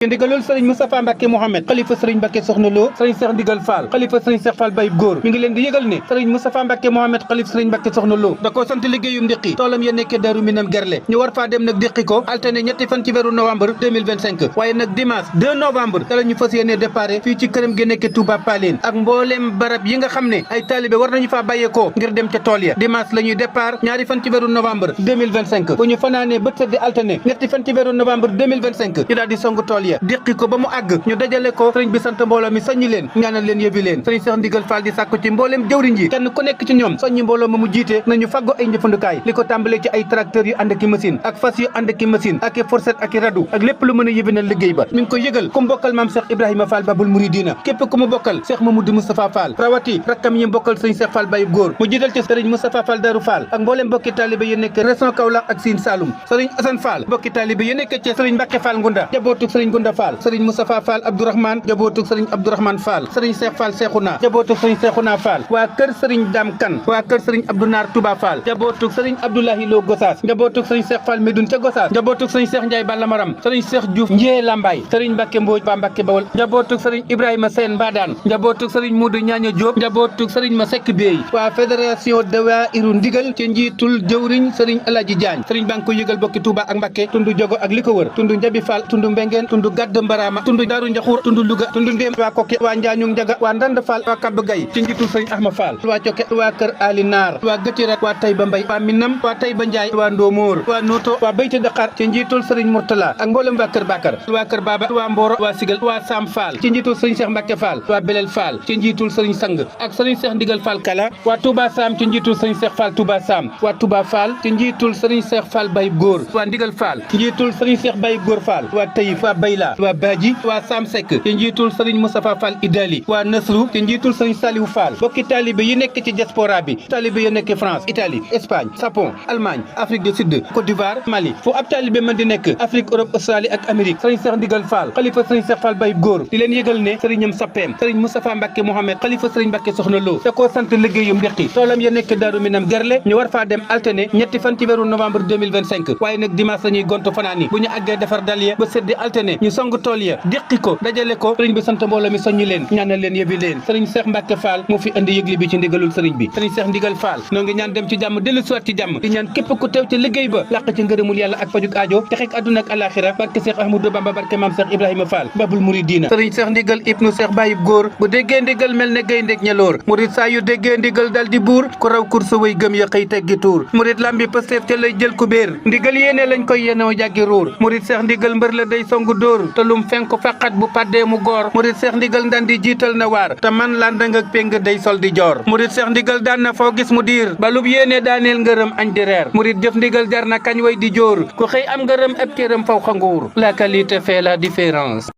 ci ndigalul sëriñ Moustapha Mbacke Mohamed xalifa sëriñ Mbacke Soxna Lo sëriñ Cheikh Ndigal Fall xalifa sëriñ Cheikh Fall Bayib Góor mi ngi leen di yëgal ne sëriñ Moustapha Mbacke Mohamed xalifa sëriñ Mbacke Soxna Lo da koo sant liggéeyum ndéqi toolam ya nekkee Daaru Minam Gerle ñu war faa dem nag déqi ko altine ñetti fan ci weeru novembre 2025 waaye nag dimanche 2 novembre te la ñu fas yéene départ fii ci këram gi nekkee Touba Paleen ak mbooleem barab yi nga xam ne ay taalibe war nañu faa bàyyeekoo ngir dem ca tool ya dimanche la ñuy départ ñaari fan ci weeru novembre 2025 bu ñu fanaanee bët sëddi altine ñetti fan ci weeru novembre 2025 ñu daal di songu tool ya déqi ko ba mu àgg ñu dajale ko sëriñ bi sant mbooloo mi soññi leen ñaanal leen yëbi leen sëriñ Cheikh Ndigal Fall di sàkku ci mbooleem jëwriñ ji kenn ku nekk ci ñoom soññi mbooloo ma mu jiite nañu faggo ay njëfandukaay li ko tàmbalee ci ay tracteurs yu ànd ak i machine ak fas yu ànd ak i machine ak i fourchette ak i radu ak lépp lu mën a yëbinal liggéey ba mi ngi koy yëgal ku mu bokkal maam Cheikh Ibrahima Fall Babul Mouridina képp ku mu bokkal Cheikh Mamadou Moustapha Fall rawati rakkam yi bokkal sëriñ Cheikh Fall Bayib Góor mu jiital ci sëriñ Moustapha Fall Darou Fall ak mbooleem mbokki taalibe yi nekk région Kaolack ak Sine Saloum sëriñ Assane Fall mbokki taalibe yi nekk ci sëriñ Mbacke Fall Ngunda jabootug sëriñ Ngunda Fall sëriñ Moustapha Fall Abdourahmane jabootug sëriñ Abdourahmane Fall sëriñ Cheikh Fall Cheikhouna jabootug sëriñ Cheikhouna Fall waa kër sëriñ Dam Kan waa kër sëriñ Abdou Nar Touba Fall jabootug sëriñ Abdoulahi Lo Gossas jabootug sëriñ Cheikh Fall Medoune ca Gossas jabootug sëriñ Cheikh Ndiaye Balla Maram sëriñ Cheikh Diouf Njee Lambaye sëriñ Mbacke Mbodj ba Mbacke Bawol jabootug sëriñ Ibrahima Sène Mbadane jabootug sëriñ Modou Ñaaña Diop jabootug sëriñ Masek Bey waa fédération Dawaïru Ndigal ci njiitul jëwriñ sëriñ Alaji Diagne sëriñ baa ngi ko yëgal bokki Touba ak Mbacke tundu Jogo ak li ko wër tundu Njabi Fall tundu Mbengeen tundu Gadd Mbarama tundu Daaru Njaxur tundu Louga tundu Ndéem waa Koki waa Njaañu Njaga waa Ndand Fall waa Kabb Gay ci njiitul sëriñ Ahma Fall waa Coke waa kër Ali Naar waa Gëtirat waa Tayba Mbay waa Minam waa Tayba Njaay waa Ndoomoor waa Nooto waa Bayti Dakar ci njiitul sëriñ Murtala ak mboolem waa kër Bakar waa kër Baba waa Mboro waa Sigal waa Sam Fall ci njiitul sëriñ Cheikh Mbacke Fall waa Belel Fall ci njiitul sëriñ Sang ak sëriñ Cheikh Ndigal Fall Kala waa Touba Sam ci njiitul sëriñ Cheikh Fall Touba Sam waa Touba Fall ci njiitul sëriñ Cheikh Fall Bayib Góor waa Ndigal Fall ci njiitul sëriñ Cheikh Bayib Góor Fall waa Tayif waa Bayla waa Badji waa Sam Seck ci njiitul sëriñ Moustapha Fall Idali waa Nasru ci njiitul sëriñ Saliou Fall bokki taalibe yi nekk ci diaspora bi taalibe yi nekk France Italie Espagne Japon Allemagne Afrique du Sud Côte d'Ivoire Mali fu ab taalibe mën di nekk Afrique Europe Australie ak Amérique sëriñ Cheikh Ndigal Fall xalifa sëriñ Cheikh Fall Bayib Góor di leen yëgal ne sëriñam sappeem sëriñ Moustapha Mbacke Mohamed xalifa sëriñ Mbacke Soxna Lo da koo sant liggéeyum ndéqi toolam ya nekk Daaru Minam Gerle ñu war faa dem altine ñetti fan ci weeru novembre 2025 waaye nag dimanche la ñuy gontu fanaani bu ñu àggee defar dal ya ba seddi altine ñu song tool ya déqi ko dajale ko sëriñ bi sant mbooloo mi soññi leen ñaanal leen yëbi leen sëriñ Cheikh Mbacke Fall moo fi indi yëgli bi ci ndigalul sëriñ bi sëriñ Cheikh Ndigal Fall noo ngi ñaan dem ci jàmm dellu siwaat ci jàmm di ñaan képp ku teew ci liggéey ba làq ci ngërëmul yàlla ak fajuk aajo texek àdduna ak alaxira barke Cheikh Ahmadou Bamba barke maam Cheikh Ibrahima Fall Babul Mouridina sëriñ Cheikh Ndigal ibnu Cheikh Bayib Góor bu déggee ndigal mel ne gay ndeg ñaloor murid saa yu déggee ndigal dal di buur ku raw kursu way gëm ya xëy teggi tuur murid lambi Pastef te lay jël ku béer ndigal yéene lañ koy yenoo jàggi ruur murid Cheikh Ndigal mbër la day songu dóor te lum fenk faqat bu paddee mu goor murid Cheikh Ndigal ndan di jiital na waar te man landang ak péng day sol di joor murid Cheikh Ndigal daan na foo gis mu diir balub yéene daaneel ngërëm añ di reer murid jëf ndigal jar na kañ way di jóor ku xëy am ngërëm ab cëram faw xanguur la qualité fait la différence